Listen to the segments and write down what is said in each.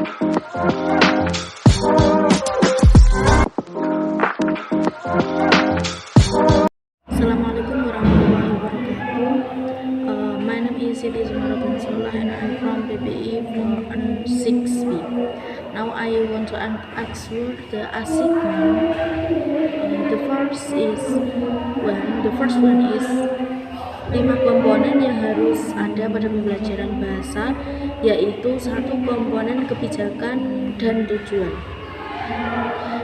Assalamualaikum warahmatullahi wabarakatuh. My name is Siti Zumarudin Solah and I'm from PPE 6B. Now I want to ask you the assignment. The first one is 5 komponen yang harus ada pada pembelajaran bahasa, yaitu 1 komponen kebijakan dan tujuan.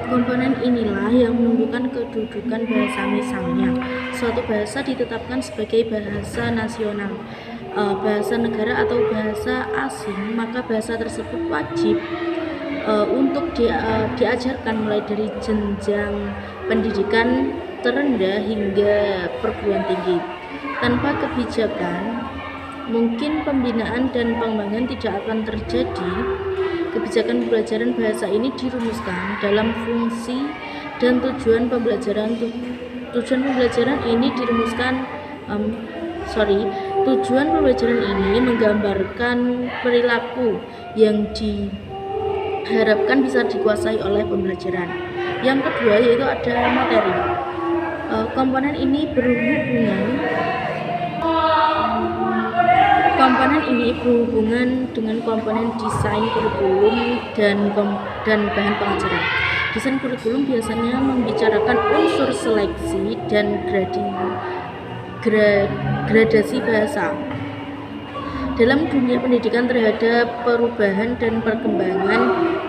Komponen inilah yang menentukan kedudukan bahasa. Misalnya, suatu bahasa ditetapkan sebagai bahasa nasional, bahasa negara atau bahasa asing, maka bahasa tersebut wajib untuk diajarkan mulai dari jenjang pendidikan terendah hingga perguruan tinggi. Tanpa kebijakan, mungkin pembinaan dan pengembangan tidak akan terjadi. Kebijakan pembelajaran bahasa ini dirumuskan dalam fungsi dan tujuan pembelajaran. Tujuan pembelajaran ini menggambarkan perilaku yang diharapkan bisa dikuasai oleh pembelajaran. Yang kedua yaitu ada materi. Komponen ini berhubungan dengan komponen desain kurikulum dan bahan pengajaran. Desain kurikulum biasanya membicarakan unsur seleksi dan gradasi bahasa. Dalam dunia pendidikan terhadap perubahan dan perkembangan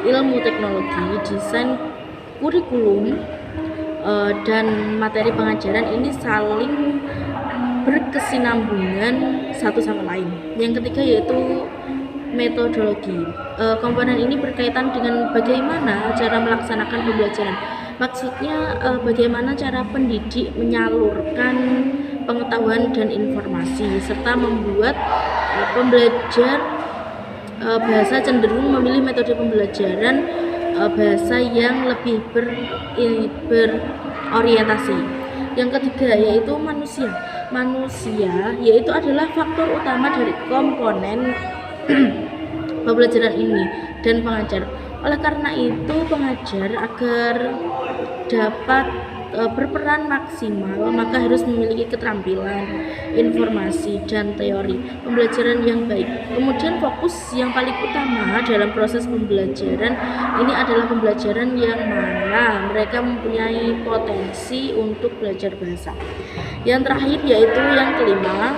ilmu teknologi, desain kurikulum dan materi pengajaran ini saling berkesinambungan satu sama lain. Yang ketiga yaitu metodologi. Komponen ini berkaitan dengan bagaimana cara melaksanakan pembelajaran. Maksudnya bagaimana cara pendidik menyalurkan pengetahuan dan informasi, serta membuat pembelajar bahasa cenderung memilih metode pembelajaran bahasa yang lebih berorientasi. Yang ketiga yaitu manusia. Manusia yaitu adalah faktor utama dari komponen pembelajaran ini dan pengajar. Oleh karena itu, pengajar agar dapat berperan maksimal maka harus memiliki keterampilan, informasi, dan teori pembelajaran yang baik. Kemudian fokus yang paling utama dalam proses pembelajaran ini adalah pembelajaran yang mana mereka mempunyai potensi untuk belajar bahasa. Yang terakhir yaitu yang kelima,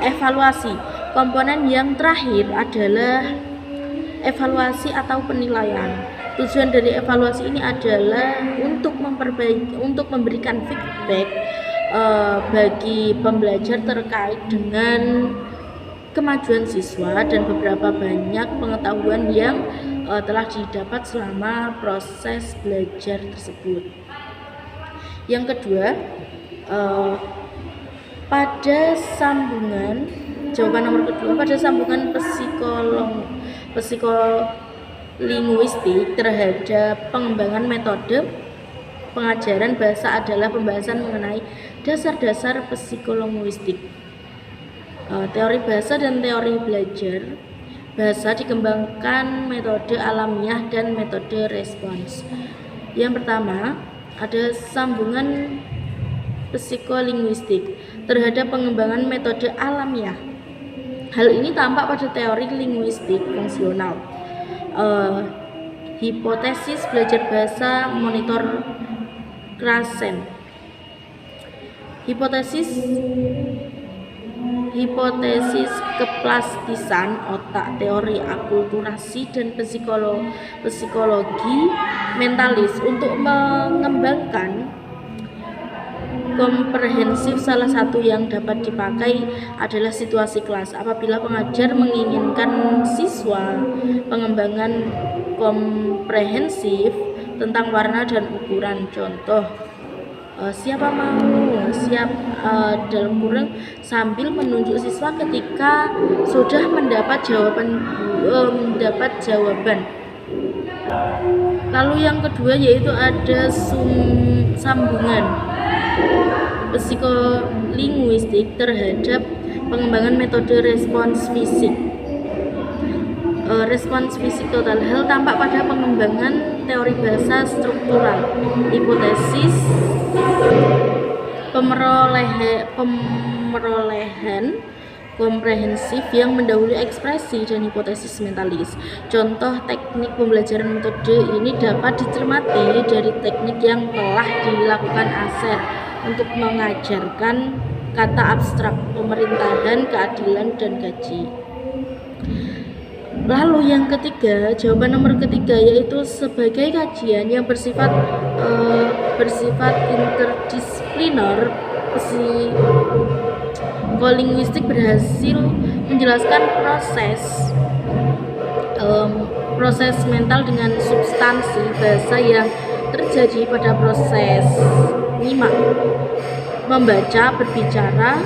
evaluasi. Komponen yang terakhir adalah evaluasi atau penilaian. Tujuan dari evaluasi ini adalah untuk memberikan feedback bagi pembelajar terkait dengan kemajuan siswa dan beberapa banyak pengetahuan yang telah didapat selama proses belajar tersebut. Yang kedua, pada sambungan psikolinguistik terhadap pengembangan metode pengajaran bahasa adalah pembahasan mengenai dasar-dasar psikolinguistik. Teori bahasa dan teori belajar bahasa dikembangkan metode alamiah dan metode respons. Yang pertama, ada sambungan psikolinguistik terhadap pengembangan metode alamiah. Hal ini tampak pada teori linguistik fungsional. Hipotesis belajar bahasa monitor Krashen. Hipotesis keplastisan otak, teori akulturasi, dan psikologi mentalis untuk mengembangkan komprehensif. Salah satu yang dapat dipakai adalah situasi kelas. Apabila pengajar menginginkan siswa pengembangan komprehensif tentang warna dan ukuran, contoh siapa mau siap dalam kurung sambil menunjuk siswa ketika sudah mendapat jawaban. Lalu yang kedua yaitu ada sambungan psikolinguistik terhadap pengembangan metode respons fisik. respons fisik total. Hal tampak pada pengembangan teori bahasa struktural, hipotesis pemerolehan komprehensif yang mendahului ekspresi, dan hipotesis mentalis. Contoh teknik pembelajaran metode ini dapat dicermati dari teknik yang telah dilakukan Asser untuk mengajarkan kata abstrak, pemerintahan, keadilan, dan gaji. Lalu yang ketiga, jawaban nomor ketiga, yaitu sebagai kajian yang bersifat interdisipliner, psikolinguistik berhasil menjelaskan proses mental dengan substansi bahasa yang terjadi pada proses nyimak, membaca, berbicara,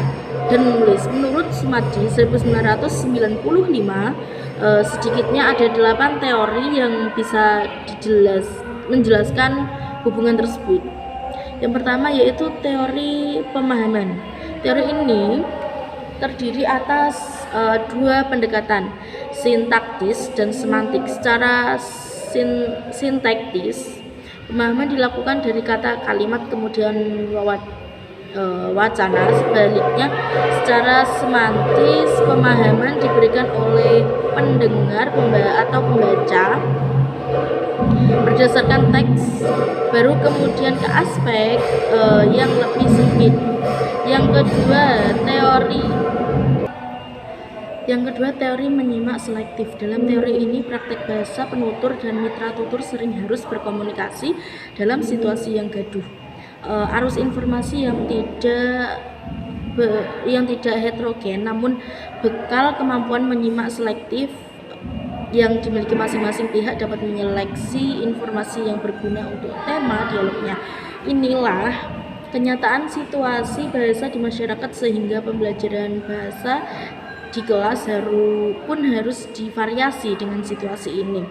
dan menulis. Menurut Sumadi 1995, sedikitnya ada 8 teori yang bisa menjelaskan hubungan tersebut. Yang pertama yaitu teori pemahaman. Teori ini terdiri atas 2 pendekatan, sintaktis dan semantik. Secara sintaktis, pemahaman dilakukan dari kata, kalimat, kemudian wacana. Sebaliknya, secara semantis, pemahaman diberikan oleh pendengar atau pembaca berdasarkan teks, baru kemudian ke aspek yang lebih sempit. Yang kedua, teori menyimak selektif. Dalam teori ini, praktek bahasa, penutur dan mitra tutur sering harus berkomunikasi dalam situasi yang gaduh. Arus informasi yang tidak heterogen, namun bekal kemampuan menyimak selektif yang dimiliki masing-masing pihak dapat menyeleksi informasi yang berguna untuk tema dialognya. Inilah kenyataan situasi bahasa di masyarakat, sehingga pembelajaran bahasa di kelas harus divariasi dengan situasi ini.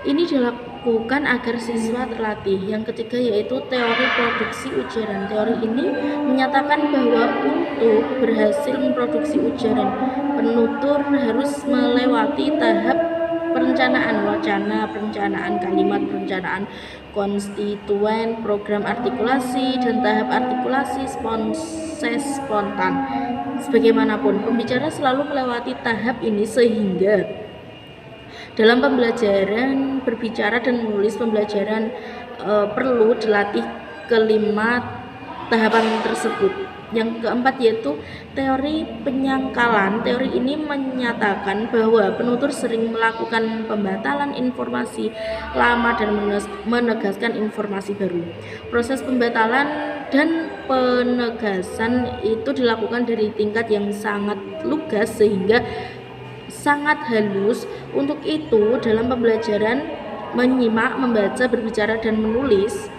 Ini dilakukan agar siswa terlatih. Yang ketiga yaitu teori produksi ujaran. Teori ini menyatakan bahwa untuk berhasil memproduksi ujaran, penutur harus melewati tahap perencanaan wacana, perencanaan kalimat, perencanaan konstituen, program artikulasi, dan tahap artikulasi spontan. Sebagaimanapun, pembicara selalu melewati tahap ini, sehingga dalam pembelajaran berbicara dan menulis, pembelajaran perlu dilatih kelima tahapan tersebut. Yang keempat yaitu teori penyangkalan. Teori ini menyatakan bahwa penutur sering melakukan pembatalan informasi lama dan menegaskan informasi baru. Proses pembatalan dan penegasan itu dilakukan dari tingkat yang sangat lugas sehingga sangat halus. Untuk itu, dalam pembelajaran menyimak, membaca, berbicara, dan menulis,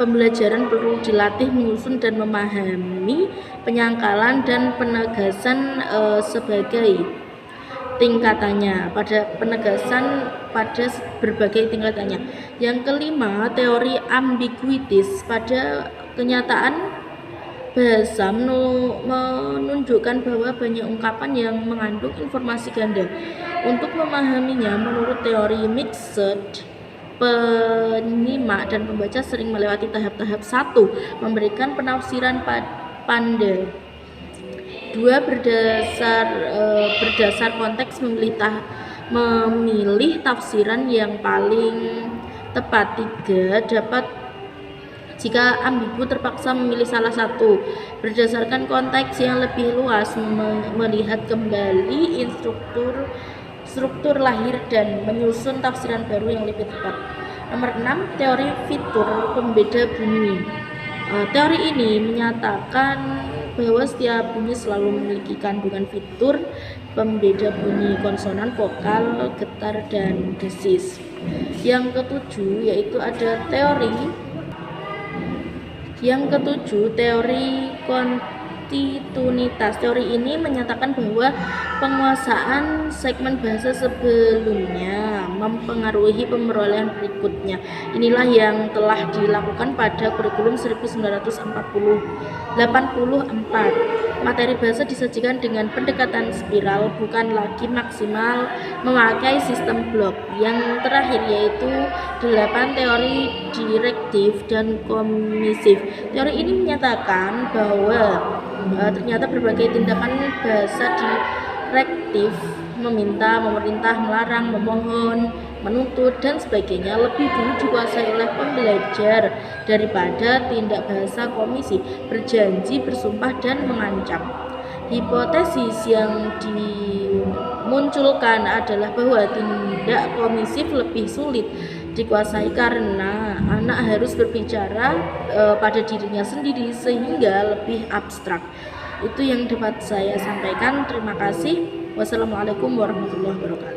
pembelajaran perlu dilatih menyusun dan memahami penyangkalan dan penegasan sebagai tingkatannya, pada penegasan pada berbagai tingkatannya. Yang kelima, teori ambiguitis. Pada kenyataan, bahasa menunjukkan bahwa banyak ungkapan yang mengandung informasi ganda. Untuk memahaminya, menurut teori mixed, penyimak dan pembaca sering melewati tahap-tahap. 1. Memberikan penafsiran panda. 2. Berdasar konteks memilih tafsiran yang paling tepat. 3. Dapat jika ambigu terpaksa memilih salah satu. Berdasarkan konteks yang lebih luas, melihat kembali struktur lahir dan menyusun tafsiran baru yang lebih tepat. Nomor 6, teori fitur pembeda bunyi. Teori ini menyatakan bahwa setiap bunyi selalu memiliki kandungan fitur pembeda bunyi konsonan, vokal, getar, dan desis. Yang ketujuh yaitu ada teori kontinutinitas. Teori ini menyatakan bahwa penguasaan segmen bahasa sebelumnya mempengaruhi perolehan berikutnya. Inilah yang telah dilakukan pada kurikulum 1984. Materi bahasa disajikan dengan pendekatan spiral, bukan lagi maksimal memakai sistem blok. Yang terakhir yaitu 8 teori direktif dan komisif. Teori ini menyatakan bahwa ternyata berbagai tindakan bahasa direktif, meminta, memerintah, melarang, memohon, menuntut, dan sebagainya lebih dulu dikuasai oleh pembelajar daripada tindak bahasa komisi, berjanji, bersumpah, dan mengancam. Hipotesis yang dimunculkan adalah bahwa tindak komisif lebih sulit dikuasai karena anak harus berbicara pada dirinya sendiri sehingga lebih abstrak. Itu yang dapat saya sampaikan. Terima kasih. Wassalamualaikum warahmatullahi wabarakatuh.